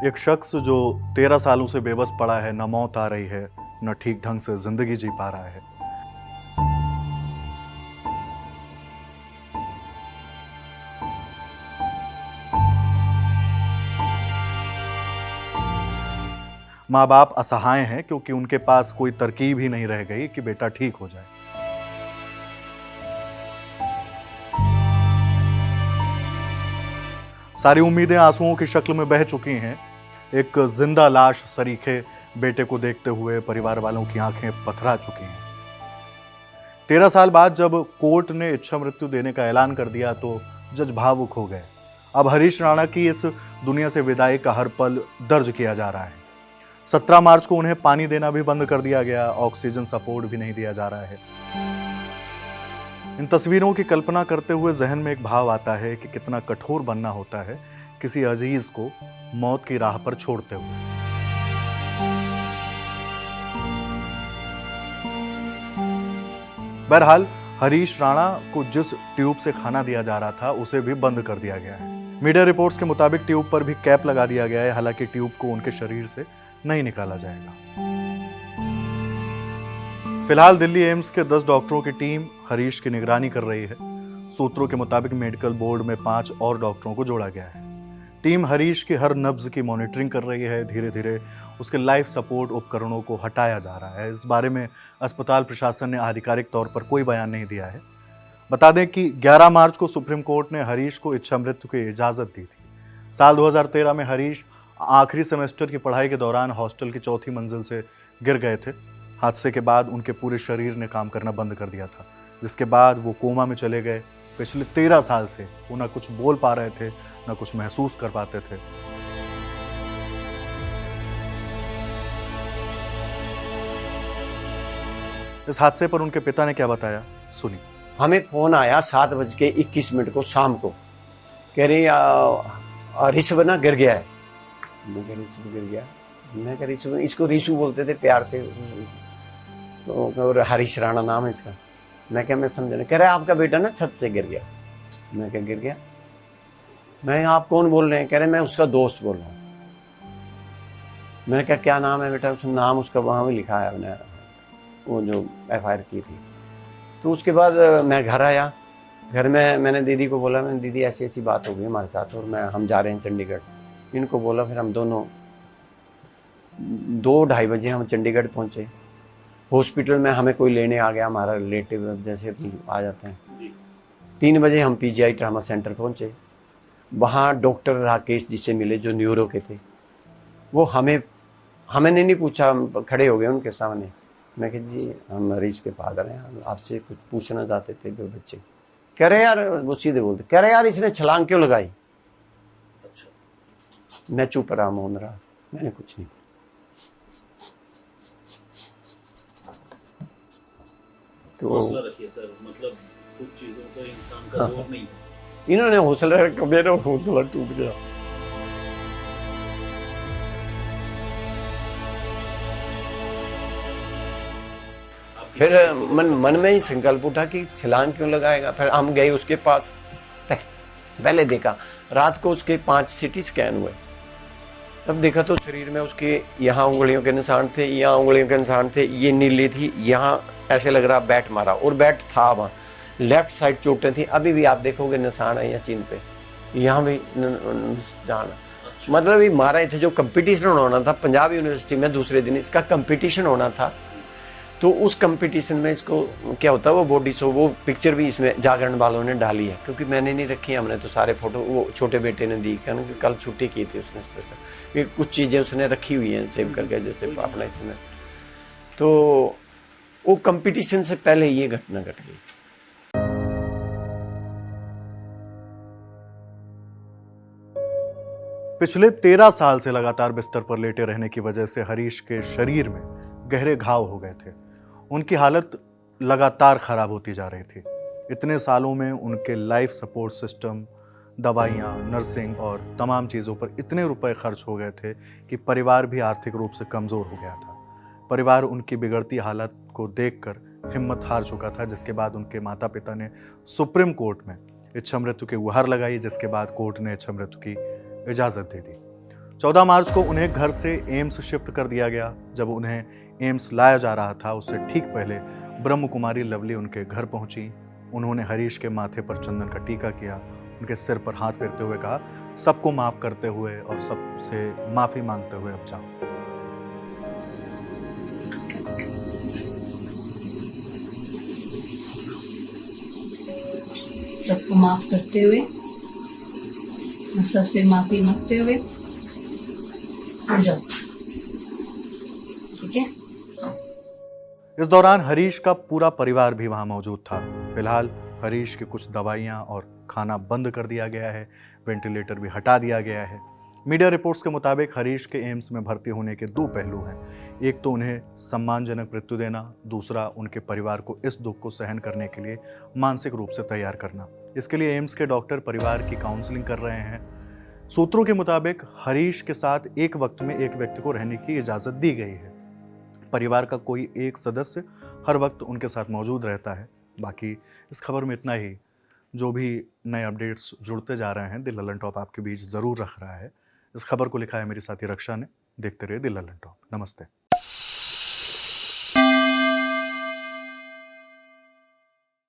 एक शख्स जो 13 सालों से बेबस पड़ा है, न मौत आ रही है, न ठीक ढंग से जिंदगी जी पा रहा है। माँ बाप असहाय हैं क्योंकि उनके पास कोई तरकीब ही नहीं रह गई कि बेटा ठीक हो जाए। सारी उम्मीदें आंसुओं की शक्ल में बह चुकी हैं। एक जिंदा लाश सरीखे बेटे को देखते हुए परिवार वालों की आंखें पथरा चुकी हैं। 13 साल बाद जब कोर्ट ने इच्छा मृत्यु देने का ऐलान कर दिया तो जज भावुक हो गए। अब हरीश राणा की इस दुनिया से विदाई का हर पल दर्ज किया जा रहा है। 17 मार्च को उन्हें पानी देना भी बंद कर दिया गया, ऑक्सीजन सपोर्ट भी नहीं दिया जा रहा है। इन तस्वीरों की कल्पना करते हुए जहन में एक भाव आता है कि कितना कठोर बनना होता है किसी अजीज को मौत की राह पर छोड़ते हुए। बहरहाल हरीश राणा को जिस ट्यूब से खाना दिया जा रहा था उसे भी बंद कर दिया गया है। मीडिया रिपोर्ट्स के मुताबिक ट्यूब पर भी कैप लगा दिया गया है, हालांकि ट्यूब को उनके शरीर से नहीं निकाला जाएगा। फिलहाल दिल्ली एम्स के 10 डॉक्टरों की टीम हरीश की निगरानी कर रही है। सूत्रों के मुताबिक मेडिकल बोर्ड में 5 और डॉक्टरों को जोड़ा गया है। टीम हरीश की हर नब्ज की मॉनिटरिंग कर रही है। धीरे धीरे उसके लाइफ सपोर्ट उपकरणों को हटाया जा रहा है। इस बारे में अस्पताल प्रशासन ने आधिकारिक तौर पर कोई बयान नहीं दिया है। बता दें कि 11 मार्च को सुप्रीम कोर्ट ने हरीश को इच्छा मृत्यु की इजाजत दी थी। साल 2013 में हरीश आखिरी सेमेस्टर की पढ़ाई के दौरान हॉस्टल की 4थी मंजिल से गिर गए थे। हादसे के बाद उनके पूरे शरीर ने काम करना बंद कर दिया था, जिसके बाद वो कोमा में चले गए। पिछले 13 साल से वो ना कुछ बोल पा रहे थे, ना कुछ महसूस कर पाते थे। इस हादसे पर उनके पिता ने क्या बताया, सुनिए। हमें फोन आया 7:21 को शाम को, कह रही ऋषभ ना गिर गया है। मैं कह ऋषभ गिर गया, मैं कह ऋषभ, इसको ऋषु बोलते थे प्यार से, तो और हरीश राणा नाम है इसका। मैं क्या, मैं समझा नहीं। कह रहा है आपका बेटा ना छत से गिर गया। मैं क्या गिर गया? मैं, आप कौन बोल रहे हैं? कह रहे मैं उसका दोस्त बोल रहा हूँ। मैंने कहा क्या नाम है बेटा? उसका नाम उसका वहाँ भी लिखा है हमने, वो जो FIR की थी। तो उसके बाद मैं घर आया। घर में मैंने दीदी को बोला, मैंने दीदी ऐसी ऐसी बात हो गई हमारे साथ और हम जा रहे हैं चंडीगढ़। इनको बोला, फिर हम दोनों 2-2:30 बजे हम चंडीगढ़ पहुँचे। हॉस्पिटल में हमें कोई लेने आ गया, हमारा रिलेटिव जैसे भी आ जाते हैं। 3 बजे हम PGI ट्रामा सेंटर पहुँचे। वहाँ डॉक्टर राकेश जी से मिले जो न्यूरो के थे। वो हमें नहीं पूछा, हम खड़े हो गए उनके सामने। मैं कहा जी हम मरीज के फादर हैं, हम आपसे कुछ पूछना चाहते थे। जो बच्चे कह रहे यार, वो सीधे बोलते, कह रहे यार इसने छलांग क्यों लगाई? अच्छा। मैं चुप रहा, मौन रहा, मैंने कुछ नहीं। तो हौसला रखिए सर, मतलब कुछ चीजों पर इंसान का जोर नहीं है। इन्होंने हौसला रखा, मेरा हौसला टूट गया। फिर मन में ही संकल्प उठा कि छलांग क्यों लगाएगा। फिर हम गए उसके पास, पहले देखा रात को उसके 5 CT स्कैन हुए। तब देखा तो शरीर में उसके यहाँ उंगलियों के निशान थे, यहाँ उंगलियों के निशान थे, ये नीली थी, यहाँ ऐसे लग रहा बैट मारा, और बैट था वहाँ। लेफ्ट साइड चोटें थी, अभी भी आप देखोगे निशान है यहाँ चिन्ह पे, यहाँ भी निशान। मतलब ये मारा ही थे। जो कंपटीशन होना था पंजाब यूनिवर्सिटी में, दूसरे दिन इसका कंपटीशन होना था। तो उस कंपटीशन में इसको क्या होता है, वो बॉडी शो, वो पिक्चर भी इसमें जागरण वालों ने डाली है, क्योंकि मैंने नहीं रखी, हमने तो सारे फोटो वो छोटे बेटे ने दी, क्योंकि कल छुट्टी की थी उसने स्पेशल। ये कुछ चीज़ें उसने रखी हुई हैं सेव करके, जैसे अपना इसमें। तो वो कंपटीशन से पहले ये घटना घट गई। पिछले 13 साल से लगातार बिस्तर पर लेटे रहने की वजह से हरीश के शरीर में गहरे घाव हो गए थे। उनकी हालत लगातार खराब होती जा रही थी। इतने सालों में उनके लाइफ सपोर्ट सिस्टम, दवाइयाँ, नर्सिंग और तमाम चीज़ों पर इतने रुपए खर्च हो गए थे कि परिवार भी आर्थिक रूप से कमज़ोर हो गया था। परिवार उनकी बिगड़ती हालत को देखकर हिम्मत हार चुका था, जिसके बाद उनके माता पिता ने सुप्रीम कोर्ट में इच्छा मृत्यु की गुहार लगाई, जिसके बाद कोर्ट ने इच्छा मृत्यु की इजाज़त दे दी। 14 मार्च को उन्हें घर से एम्स शिफ्ट कर दिया गया। जब उन्हें एम्स लाया जा रहा था उससे ठीक पहले ब्रह्म कुमारी लवली उनके घर पहुंची। उन्होंने हरीश के माथे पर चंदन का टीका किया, उनके सिर पर हाथ फेरते हुए कहा, सबको माफ करते हुए और सबसे माफी मांगते हुए अब जाओ। सबको माफ करते हुए और सबसे माफी मांगते हुए उठ जाओ, ठीक है। इस दौरान हरीश का पूरा परिवार भी वहां मौजूद था। फिलहाल हरीश की कुछ दवाइयां और खाना बंद कर दिया गया है, वेंटिलेटर भी हटा दिया गया है। मीडिया रिपोर्ट्स के मुताबिक हरीश के एम्स में भर्ती होने के दो पहलू हैं। एक तो उन्हें सम्मानजनक मृत्यु देना, दूसरा उनके परिवार को इस दुख को सहन करने के लिए मानसिक रूप से तैयार करना। इसके लिए एम्स के डॉक्टर परिवार की काउंसलिंग कर रहे हैं। सूत्रों के मुताबिक हरीश के साथ एक वक्त में एक व्यक्ति को रहने की इजाजत दी गई है। परिवार का कोई एक सदस्य हर वक्त उनके साथ मौजूद रहता है। बाकी इस खबर में इतना ही। जो भी नए अपडेट्स जुड़ते जा रहे हैं दिल ललन टॉप आपके बीच ज़रूर रख रहा है। इस खबर को लिखा है मेरी साथी रक्षा ने। देखते रहिए दिल ललन टॉप। नमस्ते।